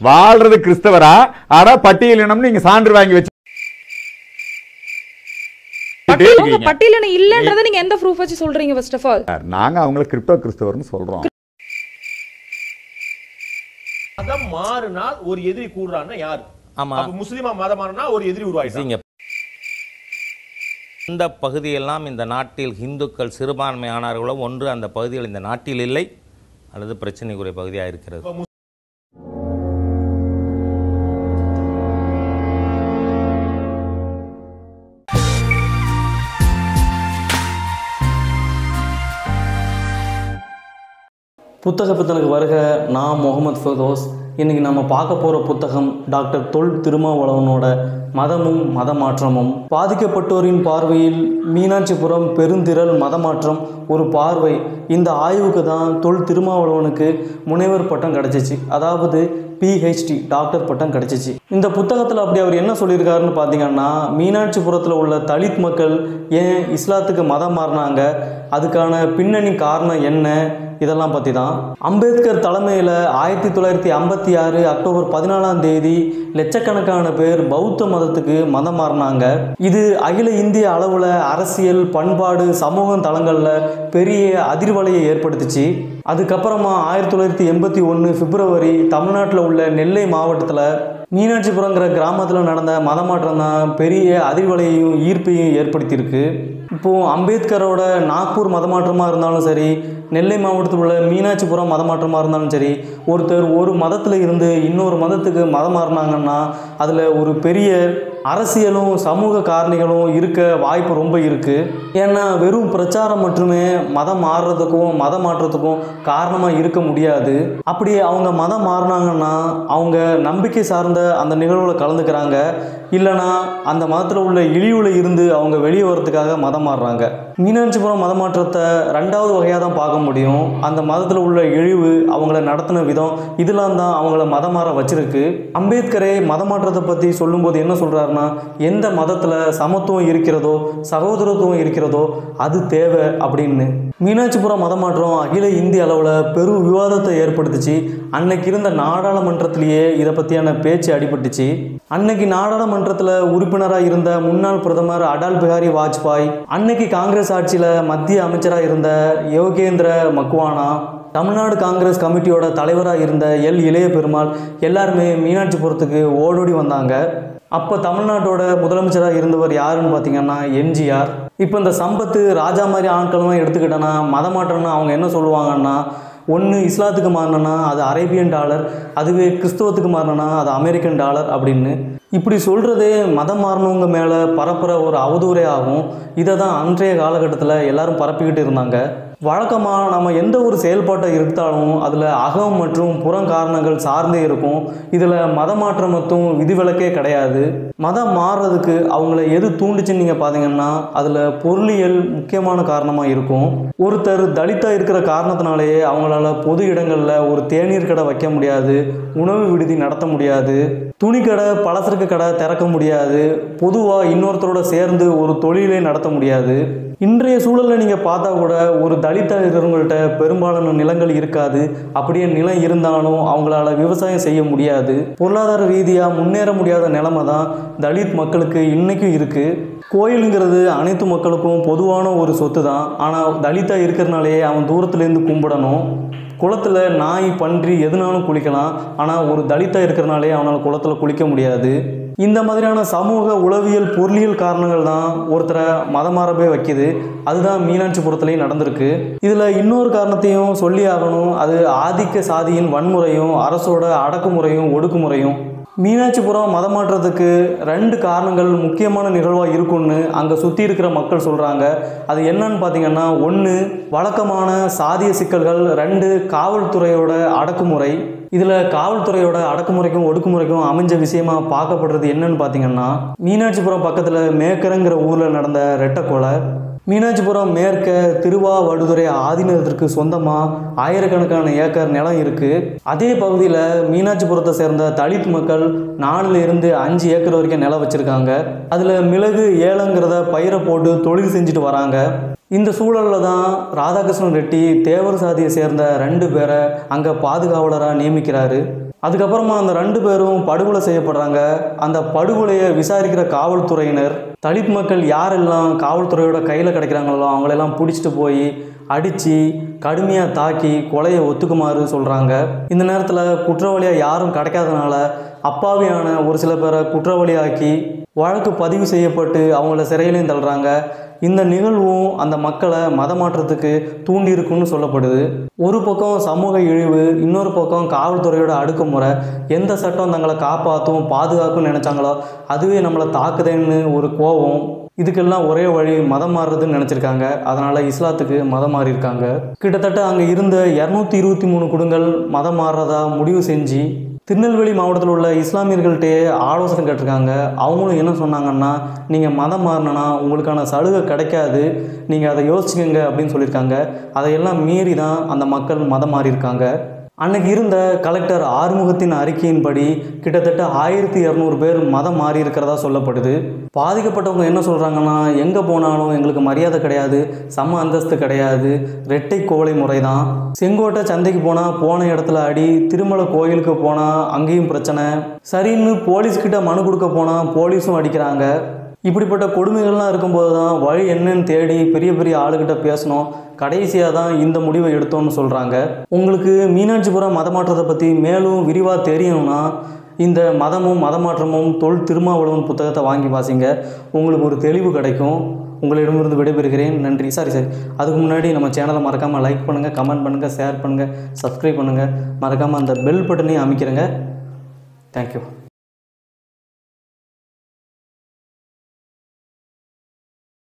வாழ்றது கிறிஸ்தவரா? ஆனா பட்டியலினம் நீங்க சான்று வாங்கி வச்சு பட்டியலினம் இல்லன்றதை நீங்க எந்த ப்ரூஃப் வச்சு சொல்றீங்க? ஃபர்ஸ்ட் ஆஃப் ஆல் நாங்க அவங்கள கிரிப்டோ கிறிஸ்தவர்னு சொல்றோம். மதம் மாறினால் ஒரு எதிரி கூடுறான்னா யாரு? ஆமா, அப்ப முஸ்லிமா மதம் மாறினா ஒரு எதிரி உருவாயிட்டாங்க. இந்த பகுதியெல்லாம் இந்த நாட்டில் இந்துக்கள் சிறுபான்மையானவர்களோ ஒன்று அந்த பகுதிகள் இந்த நாட்டில் இல்லை அல்லது பிரச்சனைக்குரிய பகுதியாக இருக்கிறது. புத்தக பித்தனுக்கு வருக. நான் முகமது ஃபெர்தோஸ். இன்றைக்கி நம்ம பார்க்க போகிற புத்தகம் டாக்டர் தொல் திருமாவளவனோட மதமும் மதமாற்றமும். பாதிக்கப்பட்டோரின் பார்வையில் மீனாட்சிபுரம் பெருந்திரள் மதமாற்றம் ஒரு பார்வை. இந்த ஆய்வுக்கு தான் தொல் திருமாவளவனுக்கு முனைவர் பட்டம் கிடச்சிச்சு, அதாவது PhD டாக்டர் பட்டம் கிடச்சிச்சு. இந்த புத்தகத்தில் அப்படி அவர் என்ன சொல்லியிருக்காருன்னு பார்த்தீங்கன்னா, மீனாட்சிபுரத்தில் உள்ள தலித் மக்கள் ஏன் இஸ்லாத்துக்கு மதம் மாறினாங்க, அதுக்கான பின்னணி காரணம் என்ன, இதெல்லாம் பற்றி தான். அம்பேத்கர் தலைமையில் 1956 அக்டோபர் 14 லட்சக்கணக்கான பேர் பௌத்த மதத்துக்கு மதம் மாறினாங்க. இது அகில இந்திய அளவில் அரசியல், பண்பாடு, சமூக தளங்களில் பெரிய அதிர்வலையை ஏற்படுத்துச்சு. அதுக்கப்புறமா 1981 பிப்ரவரி தமிழ்நாட்டில் உள்ள நெல்லை மாவட்டத்தில் மீனாட்சிபுரங்கிற கிராமத்தில் நடந்த மதமாற்றம் தான் பெரிய அதிர்வலையையும் ஈர்ப்பையும் ஏற்படுத்தியிருக்கு. இப்போது அம்பேத்கரோட நாக்பூர் மதமாற்றமாக இருந்தாலும் சரி, நெல்லை மாவட்டத்தில் உள்ள மீனாட்சிபுரம் மதமாற்றமாக இருந்தாலும் சரி, ஒருத்தர் ஒரு மதத்தில் இருந்து இன்னொரு மதத்துக்கு மதம் மாறினாங்கன்னா அதில் ஒரு பெரிய அரசியலும் சமூக காரணிகளும் இருக்க வாய்ப்பு ரொம்ப இருக்குது. ஏன்னா வெறும் பிரச்சாரம் மட்டுமே மதம் மாறுறதுக்கும் மதம் மாற்றத்துக்கும் காரணமாக இருக்க முடியாது. அப்படி அவங்க மதம் மாறினாங்கன்னா அவங்க நம்பிக்கை சார்ந்த அந்த நிகழ்வில் கலந்துக்கிறாங்க, இல்லைனா அந்த மதத்தில் உள்ள இழிவில் இருந்து அவங்க வெளியே வரதுக்காக மதம் மாறுறாங்க. மீனாட்சிபுரம் மதமாற்றத்தை ரெண்டாவது வகையாக தான் பார்க்க முடியும். அந்த மதத்தில் உள்ள இழிவு, அவங்கள நடத்தின விதம், இதெல்லாம் தான் அவங்கள மதம் மாற வச்சிருக்கு. அம்பேத்கரே மதமாற்றத்தை பற்றி சொல்லும்போது என்ன சொல்கிறாருன்னா, எந்த மதத்தில் சமத்துவம் இருக்கிறதோ சகோதரத்துவம் இருக்கிறதோ அது தேவை அப்படின்னு. மீனாட்சிபுரம் மதமாற்றம் அகில இந்திய அளவில் பெரும் விவாதத்தை ஏற்படுத்துச்சு. அன்னைக்கு இருந்த நாடாளுமன்றத்திலேயே இதை பற்றியான பேச்சு அடிபட்டுச்சு. அன்னைக்கு நாடாளுமன்றத்தில் உறுப்பினராக இருந்த முன்னாள் பிரதமர் அடல் பிஹாரி வாஜ்பாய், அன்னைக்கு காங்கிரஸ் ஆட்சியில் மத்திய அமைச்சராக இருந்த யோகேந்திர மக்வானா, தமிழ்நாடு காங்கிரஸ் கமிட்டியோட தலைவராக இருந்த இளைய பெருமாள் எல்லாருமே மீனாட்சிபுரத்துக்கு ஓடோடி வந்தாங்க. அப்போ தமிழ்நாட்டோட முதலமைச்சராக இருந்தவர் யாருன்னு பார்த்தீங்கன்னா MGR. இப்போ இந்த சம்பத்து ராஜா மாதிரி ஆட்கள்லாம் எடுத்துக்கிட்டோன்னா மதமாற்றம்னா அவங்க என்ன சொல்லுவாங்கன்னா, ஒன்று இஸ்லாத்துக்கு மாறினா அது அரேபியன் டாலர், அதுவே கிறிஸ்தவத்துக்கு மாறினா அது அமெரிக்கன் டாலர் அப்படின்னு. இப்படி சொல்கிறதே மதம் மாறினவங்க மேலே பரப்புகிற ஒரு அவதூறே ஆகும். இதை தான் அன்றைய காலகட்டத்தில் எல்லாரும் பரப்பிக்கிட்டு இருந்தாங்க. வழக்கமாக நம்ம எந்த ஒரு செயல்பாட்டை எடுத்தாலும் அதில் அகம் மற்றும் புறம் காரணங்கள் சார்ந்தே இருக்கும். இதில் மதமாற்றம் மற்றும் விதிவிலக்கே கிடையாது. மதம் மாறுறதுக்கு அவங்கள எது தூண்டுச்சுன்னு நீங்கள் பார்த்தீங்கன்னா அதில் பொருளியல் முக்கியமான காரணமாக இருக்கும். ஒருத்தர் தலித்தாக இருக்கிற காரணத்தினாலேயே அவங்களால பொது இடங்களில் ஒரு தேநீர் கடை வைக்க முடியாது, உணவு விடுதி நடத்த முடியாது, துணி கடை, பலசரக்கு கடை திறக்க முடியாது, பொதுவாக இன்னொருத்தரோட சேர்ந்து ஒரு தொழிலே நடத்த முடியாது. இன்றைய சூழலில் நீங்கள் பார்த்தா கூட ஒரு தலித்தாக இருக்கிறவங்கள்ட்ட பெரும்பாலான நிலங்கள் இருக்காது. அப்படியே நிலம் இருந்தாலும் அவங்களால விவசாயம் செய்ய முடியாது. பொருளாதார ரீதியாக முன்னேற முடியாத நிலைமை தான் தலித் மக்களுக்கு இன்றைக்கும் இருக்குது. கோயிலுங்கிறது அனைத்து மக்களுக்கும் பொதுவான ஒரு சொத்து தான். ஆனால் தலித்தாக இருக்கிறனாலேயே அவன் தூரத்துலேருந்து கும்பிடணும். குளத்தில் நாய், பன்றி எதுனாலும் குளிக்கலாம். ஆனால் ஒரு தலித்தாக இருக்கிறனாலே அவனால் குளத்தில் குளிக்க முடியாது. இந்த மாதிரியான சமூக, உளவியல், பொருளியல் காரணங்கள் தான் ஒருத்தரை மதமாறவே வைக்கிது. அதுதான் மீனாட்சிபுரத்துலேயும் நடந்திருக்கு. இதில் இன்னொரு காரணத்தையும் சொல்லி ஆகணும். அது ஆதிக்க சாதியின் வன்முறையும் அரசோட அடக்குமுறையும் ஒடுக்குமுறையும். மீனாட்சிபுரம் மதமாற்றத்துக்கு 2 காரணங்கள் முக்கியமான நிகழ்வாக இருக்குன்னு அங்கே சுற்றி இருக்கிற மக்கள் சொல்கிறாங்க. அது என்னன்னு பார்த்தீங்கன்னா, 1 வழக்கமான சாதிய சிக்கல்கள், 2 காவல்துறையோட அடக்குமுறை. இதில் காவல்துறையோட அடக்குமுறைக்கும் ஒடுக்குமுறைக்கும் அமைஞ்ச விஷயமா பார்க்கப்படுறது என்னன்னு பார்த்தீங்கன்னா, மீனாட்சிபுரம் பக்கத்தில் மேக்கரங்கிற ஊரில் நடந்த ரெட்டை கொலை. மீனாட்சிபுரம் மேற்க திருவாவடுதுறை ஆதீனத்திற்கு சொந்தமாக ஆயிரக்கணக்கான ஏக்கர் நிலம் இருக்குது. அதே பகுதியில் மீனாட்சிபுரத்தை சேர்ந்த தலித் மக்கள் 4 to 5 ஏக்கர் வரைக்கும் நிலம் வச்சுருக்காங்க. அதில் மிளகு, ஏலங்கிறத பயிரை போட்டு தொழில் செஞ்சுட்டு வராங்க. இந்த சூழலில் தான் ராதாகிருஷ்ணன் ரெட்டி தேவர் சாதியை சேர்ந்த 2 பேரை அங்கே பாதுகாவலராக நியமிக்கிறாரு. அதுக்கப்புறமா அந்த 2 பேரும் படுகொலை செய்யப்படுறாங்க. அந்த படுகொலையை விசாரிக்கிற காவல்துறையினர் தலித் மக்கள் யாரெல்லாம் காவல்துறையோட கையில் கிடைக்கிறாங்களோ அவங்களெல்லாம் பிடிச்சிட்டு போய் அடித்து கடுமையாக தாக்கி கொலையை ஒத்துக்குமாறு சொல்கிறாங்க. இந்த நேரத்தில் குற்றவாளியாக யாரும் கிடைக்காதனால அப்பாவியான ஒரு சில பேரை குற்றவாளியாக்கி வழக்கு பதிவு செய்யப்பட்டு அவங்கள சிறையிலையும் தள்ளுறாங்க. இந்த நிகழ்வும் அந்த மக்களை மதமாற்றத்துக்கு தூண்டி இருக்குன்னு சொல்லப்படுது. ஒரு பக்கம் சமூக இழிவு, இன்னொரு பக்கம் காவல்துறையோட அடக்குமுறை. எந்த சட்டம் தங்களை காப்பாற்றும் பாதுகாக்கும்னு நினச்சாங்களோ அதுவே நம்மளை தாக்குதேன்னு ஒரு கோபம். இதுக்கெல்லாம் ஒரே வழி மதம் மாறுறதுன்னு நினச்சிருக்காங்க. அதனால் இஸ்லாத்துக்கு மதம் மாறியிருக்காங்க. கிட்டத்தட்ட அங்கே இருந்த 223 குடும்பங்கள் மதம் மாறுறதா முடிவு செஞ்சு திருநெல்வேலி மாவட்டத்தில் உள்ள இஸ்லாமியர்கள்ட்டே ஆலோசனை கேட்டிருக்காங்க. அவங்களும் என்ன சொன்னாங்கன்னா, நீங்கள் மதம் மாறினா உங்களுக்கான சலுகை கிடைக்காது, நீங்கள் அதை யோசிச்சுக்கங்க அப்படின்னு சொல்லியிருக்காங்க. அதையெல்லாம் மீறி தான் அந்த மக்கள் மதம் மாறியிருக்காங்க. அன்னைக்கு இருந்த கலெக்டர் ஆறுமுகத்தின் அறிக்கையின்படி கிட்டத்தட்ட 1200 பேர் மதம் மாறி இருக்கிறதா சொல்லப்படுது. பாதிக்கப்பட்டவங்க என்ன சொல்கிறாங்கன்னா, எங்கே போனாலும் எங்களுக்கு மரியாதை கிடையாது, சம அந்தஸ்து கிடையாது, ரெட்டை கோவலை முறை தான். செங்கோட்டை சந்தைக்கு போனால் போன இடத்துல அடி, திருமலை கோயிலுக்கு போனால் அங்கேயும் பிரச்சனை, சரின்னு போலீஸ்கிட்ட மனு கொடுக்க போனால் போலீஸும் அடிக்கிறாங்க. இப்படிப்பட்ட கொடுமைகள்லாம் இருக்கும்போது தான் வழி என்னன்னு தேடி பெரிய பெரிய ஆளுகிட்ட பேசணும். கடைசியாக தான் இந்த முடிவை எடுத்தோன்னு சொல்கிறாங்க. உங்களுக்கு மீனாட்சிபுரம் மதமாற்றத்தை பற்றி மேலும் விரிவாக தெரியணும்னா இந்த மதமும் மதமாற்றமும் தொல் திருமாவளவன் புத்தகத்தை வாங்கி வாசிங்க. உங்களுக்கு ஒரு தெளிவு கிடைக்கும். உங்களிடமிருந்து விடைபெறுகிறேன். நன்றி. சரி அதுக்கு முன்னாடி நம்ம சேனலை மறக்காமல் லைக் பண்ணுங்கள், கமெண்ட் பண்ணுங்கள், ஷேர் பண்ணுங்கள், சப்ஸ்கிரைப் பண்ணுங்கள். மறக்காமல் அந்த பெல் பட்டனையும் அமைக்கிறேங்க. தேங்க்யூ.